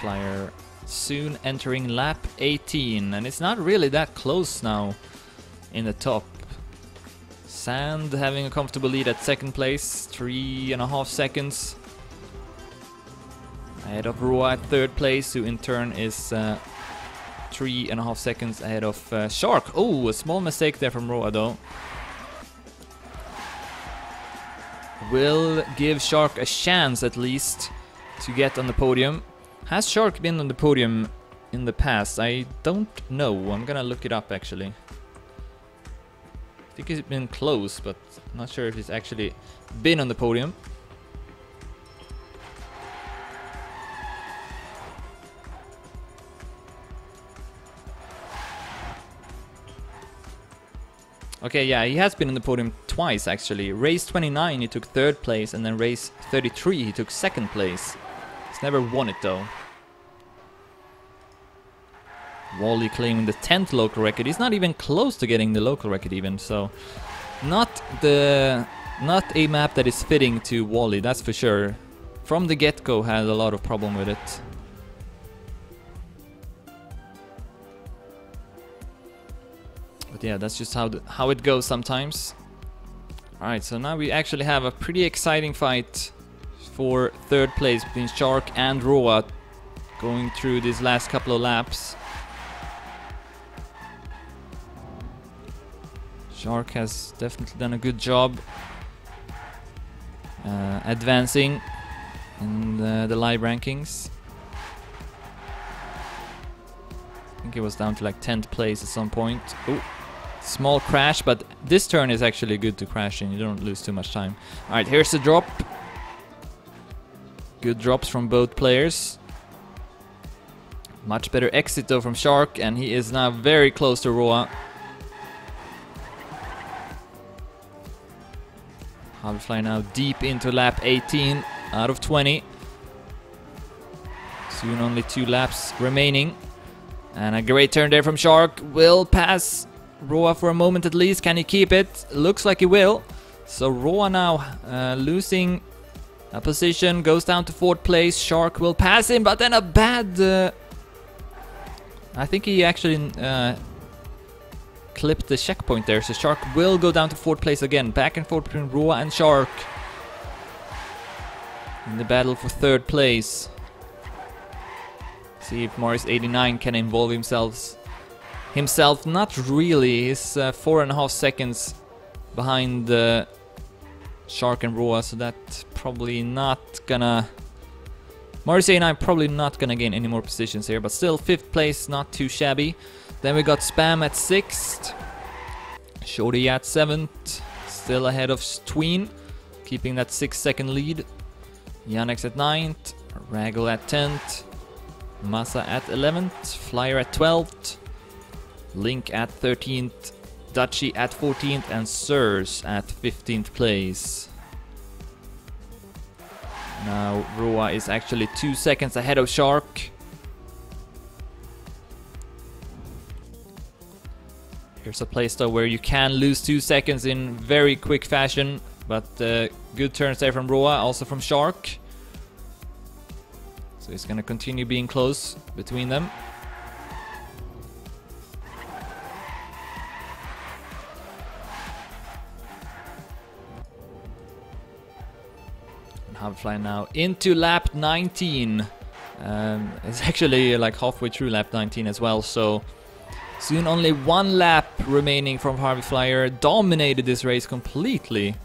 Flyer soon entering lap 18, and it's not really that close now in the top. Sand having a comfortable lead at 2nd place, 3.5 seconds ahead of Roa at 3rd place, who in turn is 3.5 seconds ahead of Shark. Oh, a small mistake there from Roa though. Will give Shark a chance at least to get on the podium. Has Shark been on the podium in the past? I don't know. I'm gonna look it up actually. I think he's been close, but I'm not sure if he's actually been on the podium. Okay, yeah, he has been on the podium twice actually. Race 29 he took 3rd place, and then race 33 he took 2nd place. He's never won it though. Wally claiming the 10th local record. He's not even close to getting the local record even, so not a map that is fitting to Wally, that's for sure. From the get-go had a lot of problem with it. But yeah, that's just how it goes sometimes. Alright, so now we actually have a pretty exciting fight for 3rd place between Shark and Roa going through these last couple of laps. Shark has definitely done a good job advancing in the live rankings. I think it was down to like 10th place at some point. Oh, small crash, but this turn is actually good to crash in. You don't lose too much time. Alright, here's the drop. Good drops from both players. Much better exit though from Shark, and he is now very close to Roa. Fly now deep into lap 18 out of 20. Soon only 2 laps remaining. And a great turn there from Shark. Will pass Roa for a moment at least. Can he keep it? Looks like he will. So Roa now losing a position, goes down to 4th place. Shark will pass him, but then a bad... I think he actually clipped the checkpoint there. So Shark will go down to 4th place again. Back and forth between Roa and Shark in the battle for 3rd place. See if Morris89 can involve himself. Not really. He's 4.5 seconds behind Shark and Roa, so that's probably not gonna... Morris89 probably not gonna gain any more positions here, but still 5th place, not too shabby. Then we got Spam at 6th, Shorty at 7th, still ahead of Tween, keeping that 6-second lead. Yannick's at 9th, Raggle at 10th, Massa at 11th, Flyer at 12th, Link at 13th, Dutchy at 14th, and Sirs at 15th place. Now Roa is actually 2 seconds ahead of Shark. Here's a place though where you can lose 2 seconds in very quick fashion, but good turns there from Roa, also from Shark. So it's gonna continue being close between them. Fly now into lap 19. It's actually like halfway through lap 19 as well, so soon only 1 lap remaining from Harvey Flyer. Dominated this race completely.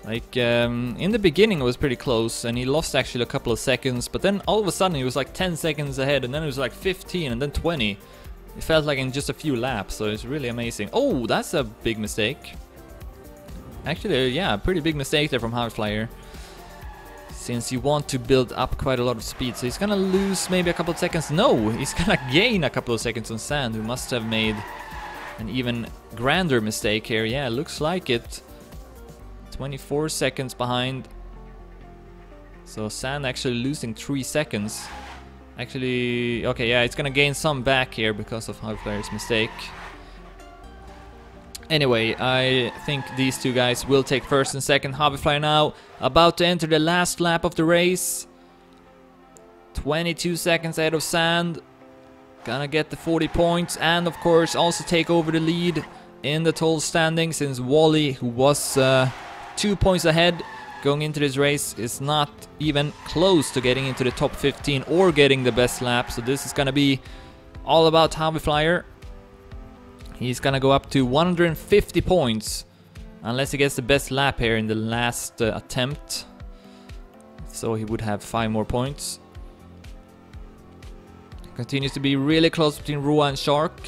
Like in the beginning it was pretty close and he lost actually a couple of seconds, but then all of a sudden he was like 10 seconds ahead, and then it was like 15 and then 20. It felt like in just a few laps, so it's really amazing. Oh, that's a big mistake. Actually, yeah, pretty big mistake there from Harvey Flyer. Since you want to build up quite a lot of speed. So he's gonna lose maybe a couple of seconds. No, he's gonna gain a couple of seconds on Sand, who must have made an even grander mistake here. Yeah, looks like it. 24 seconds behind. So Sand actually losing 3 seconds. Actually, okay, yeah, it's gonna gain some back here because of Harvey's mistake. Anyway, I think these 2 guys will take 1st and 2nd. Harvey now about to enter the last lap of the race. 22 seconds ahead of Sand. Gonna get the 40 points and of course also take over the lead in the total standing, since Wally, who was 2 points ahead going into this race, is not even close to getting into the top 15 or getting the best lap. So this is gonna be all about Harvey Flyer. He's gonna go up to 150 points unless he gets the best lap here in the last attempt. So he would have 5 more points. Continues to be really close between Roa and Shark.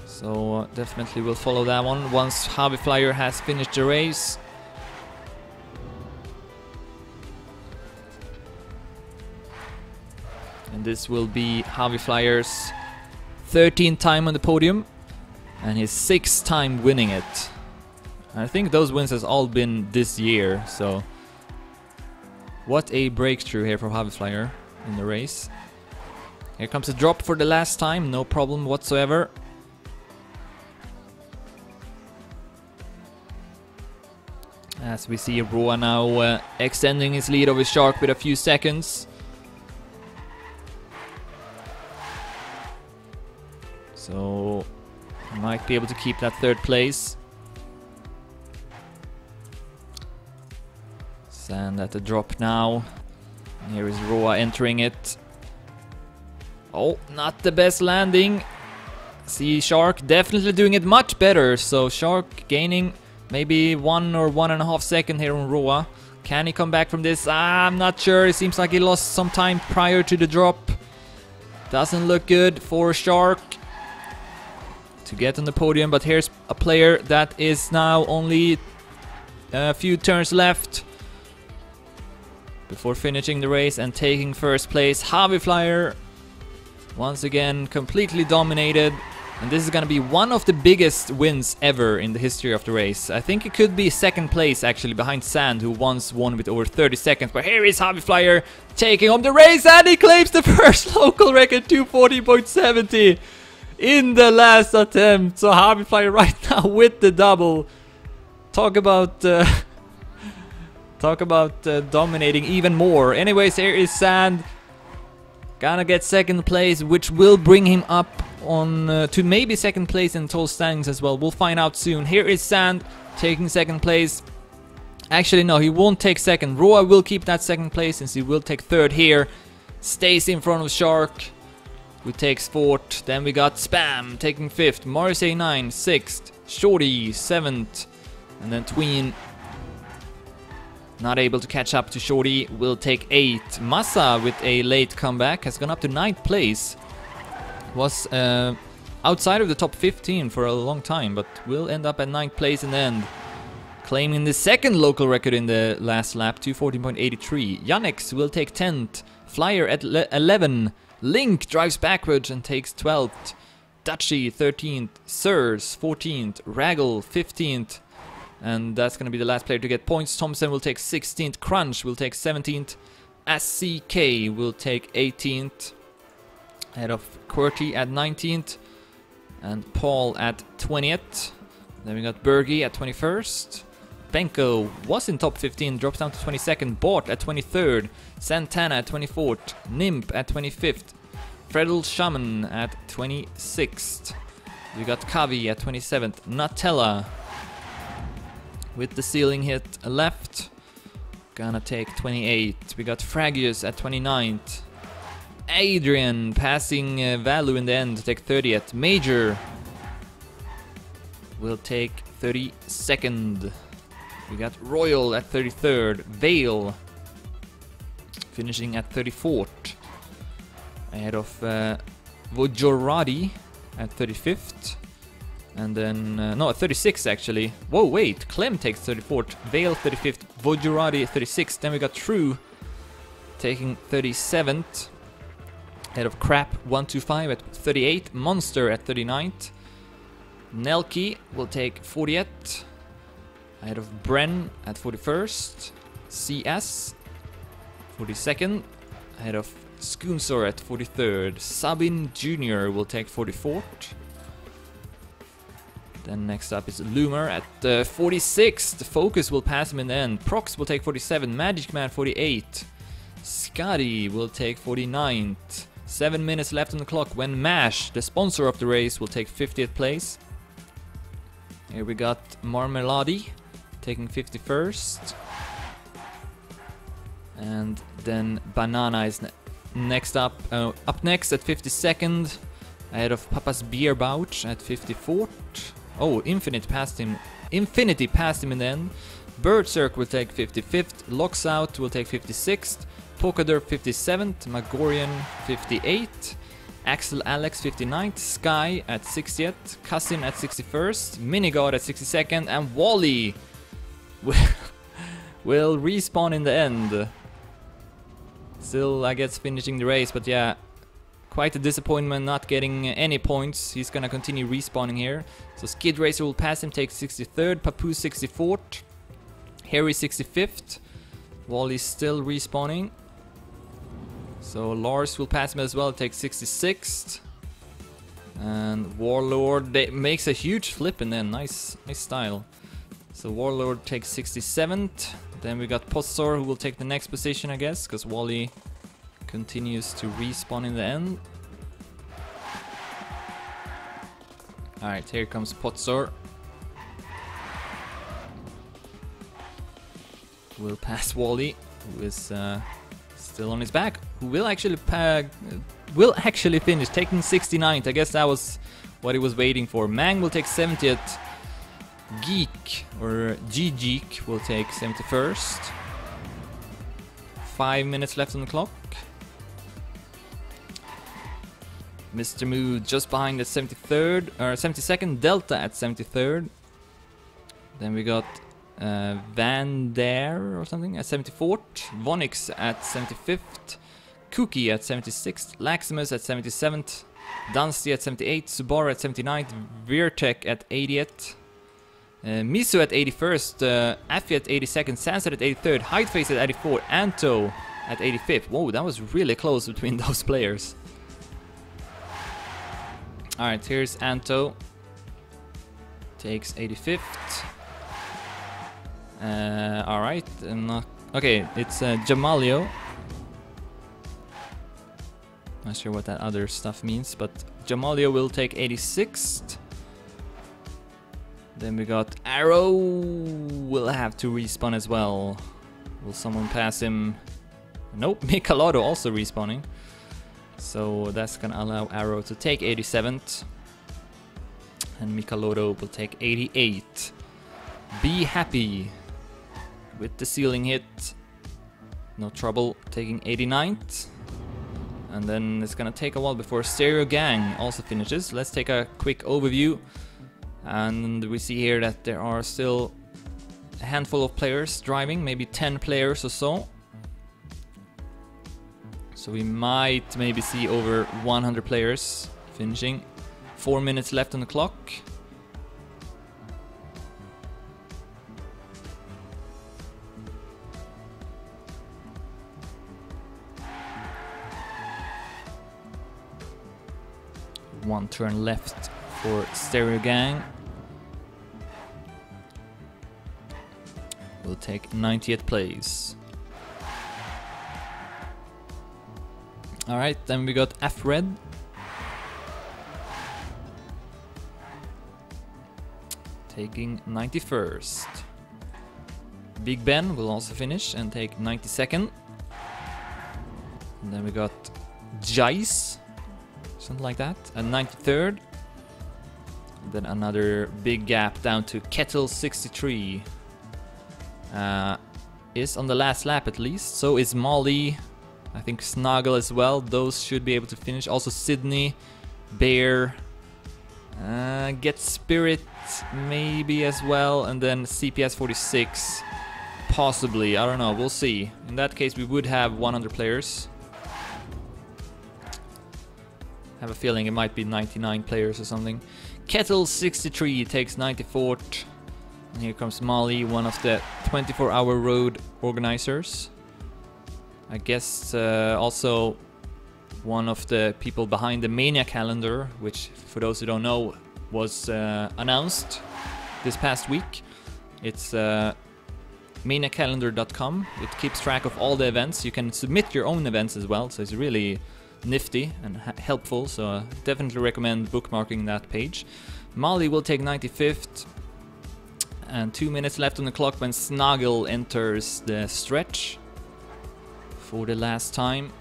So definitely we'll follow that one once Harvey Flyer has finished the race. And this will be Harvey Flyer's 13th time on the podium and his 6th time winning it. I think those wins has all been this year, so what a breakthrough here for Harvey Flyer in the race. Here comes a drop for the last time, no problem whatsoever. As we see Roa now extending his lead over Shark with a few seconds. So he might be able to keep that 3rd place. Sand at the drop now. And here is Roa entering it. Oh, not the best landing. See Shark definitely doing it much better. So Shark gaining maybe 1 or 1.5 seconds here on Roa. Can he come back from this? I'm not sure. It seems like he lost some time prior to the drop. Doesn't look good for Shark to get on the podium, but here's a player that is now only a few turns left before finishing the race and taking 1st place. Harvey Flyer once again completely dominated And this is gonna be one of the biggest wins ever in the history of the race. I think it could be second place actually, behind Sand, who once won with over 30 seconds. But here is Hobby Flyer taking home the race, and he claims the first local record, 240.70 in the last attempt. So Hobby Flyer right now with the double. Talk about dominating even more. Anyways, here is Sand. Gonna get second place, which will bring him up on to maybe second place in total standings as well. We'll find out soon. Here is Sand taking second place. Actually, no, he won't take second. Roa will keep that second place since he will take third here. Stays in front of Shark, who takes fourth. Then we got Spam taking fifth. Morrissey 9, sixth. Shorty 7th. And then Tween, not able to catch up to Shorty, will take 8th. Massa with a late comeback has gone up to 9th place. Was outside of the top 15 for a long time, but will end up at 9th place in the end. Claiming the second local record in the last lap, 240.83. Yannick will take 10th. Flyer at 11. Link drives backwards and takes 12th. Dutchy 13th. Sirs 14th. Raggle 15th. And that's going to be the last player to get points. Thompson will take 16th. Crunch will take 17th. SCK will take 18th. Ahead of QWERTY at 19th. And Paul at 20th. Then we got Bergie at 21st. Benko was in top 15, drops down to 22nd. Bort at 23rd. Santana at 24th. Nimp at 25th. Fredel Shaman at 26th. We got Kavi at 27th. Nutella with the ceiling hit left, gonna take 28th. We got Fragius at 29th. Adrian passing Valu in the end to take 30th. Major will take 32nd. We got Royal at 33rd. Vale finishing at 34th. Ahead of Vojoradi at 35th. And then, no, at 36 actually. Whoa, wait, Clem takes 34th, Vale 35th, Vojoradi 36th. Then we got True taking 37th. Ahead of Crap 125 at 38th, Monster at 39th. Nelky will take 40th. Ahead of Bren at 41st. CS 42nd. Ahead of Skoonsor at 43rd. Sabin Jr. will take 44th. Then next up is Loomer at 46th. Focus will pass him in the end. Prox will take 47. Magic Man 48. Scotty will take 49th. 7 minutes left on the clock when Mash, the sponsor of the race, will take 50th place. Here we got Marmelade taking 51st. And then Banana is next up. Up next at 52nd. Ahead of Papa's Beer Bouch at 54th. Oh, Infinity passed him in the end. Birdcirc will take 55th. Locks Out will take 56th. Polkadurp 57th. Magorian 58th. Axel Alex 59th. Sky at 60th. Cousin at 61st. Minigod at 62nd. And Wally will respawn in the end. Still, I guess, finishing the race, but yeah. Quite a disappointment not getting any points. He's gonna continue respawning here. So Skid Racer will pass him, take 63rd. Papu 64th. Harry 65th. Wally's still respawning. So Lars will pass him as well, take 66th. And Warlord makes a huge flip and then nice style. So Warlord takes 67th. Then we got Potsor who will take the next position, I guess, because Wally continues to respawn in the end. Alright, here comes Potsor. Will pass Wally, who is still on his back. Who will actually finish, taking 69th. I guess that was what he was waiting for. Mang will take 70th. Geek, or GG will take 71st. 5 minutes left on the clock. Mr. Mood just behind at 73rd, or 72nd. Delta at 73rd. Then we got Van Der or something at 74th. Vonix at 75th. Cookie at 76th. Laximus at 77th. Dansti at 78, Subaru at 79, Virtek at 80th, Misu at 81st, Afi at 82nd, Sanset at 83rd, Hideface at 84th, Anto at 85th. Whoa, that was really close between those players. Alright, here's Anto. Takes 85th. Alright, okay, it's Jamalio. Not sure what that other stuff means, but Jamalio will take 86th. Then we got Arrow. Will have to respawn as well. Will someone pass him? Nope, Michelotto also respawning. So that's gonna allow Arrow to take 87th. And Michelotto will take 88th. Be happy with the ceiling hit. No trouble taking 89th. And then it's gonna take a while before Stereo Gang also finishes. Let's take a quick overview. And we see here that there are still a handful of players driving, maybe 10 players or so. So we might maybe see over 100 players finishing. 4 minutes left on the clock. One turn left for Stereo Gang. We'll take 90th place. Alright, then we got F-Red. Taking 91st. Big Ben will also finish and take 92nd. And then we got Jice. Something like that, and 93rd. Then another big gap down to Kettle 63. Is on the last lap at least. So is Molly. I think Snuggle as well. Those should be able to finish. Also Sydney, Bear, Get Spirit maybe as well, and then CPS 46 possibly. I don't know. We'll see. In that case, we would have 100 players. I have a feeling it might be 99 players or something. Kettle 63 takes 94th. And here comes Molly, one of the 24-hour road organizers. I guess also one of the people behind the Mania calendar, which for those who don't know was announced this past week. It's maniacalendar.com. It keeps track of all the events. You can submit your own events as well, so it's really nifty and helpful, so definitely recommend bookmarking that page. Molly will take 95th, and 2 minutes left on the clock when Snuggle enters the stretch for the last time.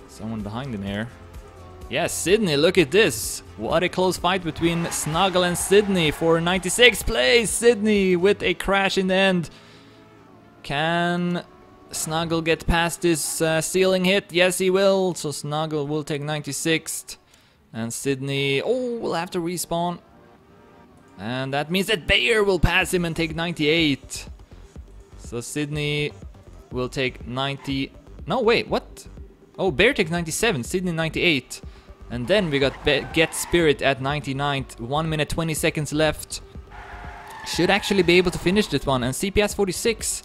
Someone behind him here. Yes, Sydney, look at this. What a close fight between Snuggle and Sydney for 96th place. Sydney with a crash in the end. Can Snuggle get past this ceiling hit? Yes, he will. So Snuggle will take 96th. And Sydney, oh, will have to respawn. And that means that Bayer will pass him and take 98. So Sydney will take 90. No, wait, what? Oh, Bear takes 97, Sydney 98. And then we got Get Spirit at 99th. 1 minute 20 seconds left. Should actually be able to finish this one. And CPS 46.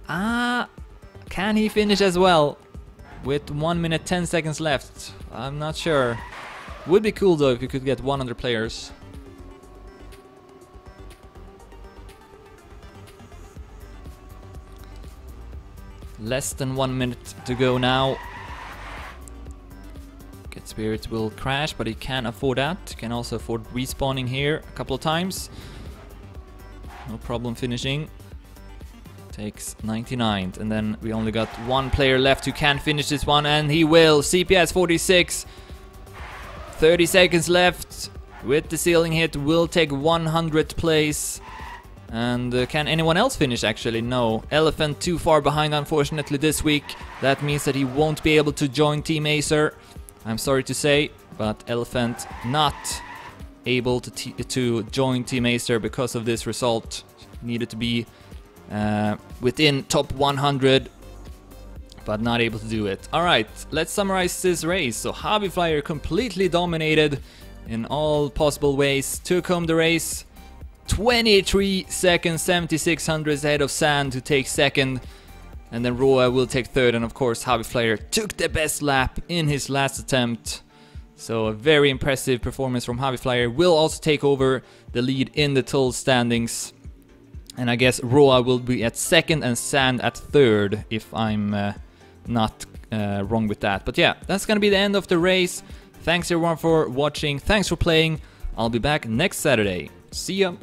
Can he finish as well? With 1 minute 10 seconds left. I'm not sure. Would be cool though if you could get 100 players. Less than 1 minute to go now. Get Spirit will crash, but he can afford that. Can also afford respawning here a couple of times. No problem finishing. Takes 99th, and then we only got one player left who can finish this one, and he will. CPS 46. 30 seconds left. With the ceiling hit, will take 100th place. And can anyone else finish actually? No. Elephant too far behind unfortunately this week. That means that he won't be able to join Team Acer. I'm sorry to say, but Elephant not able to join Team Acer because of this result. Needed to be within top 100 but not able to do it. Alright, let's summarize this race. So Hobbyflyer completely dominated in all possible ways, took home the race. 23 seconds, 76 hundredths ahead of Sand to take second. And then Roa will take third, and of course Hobbyflyer took the best lap in his last attempt. So a very impressive performance from Hobbyflyer. Will also take over the lead in the total standings. And I guess Roa will be at second and Sand at third, if I'm not wrong with that. But yeah, that's gonna be the end of the race. Thanks everyone for watching, thanks for playing. I'll be back next Saturday. See ya!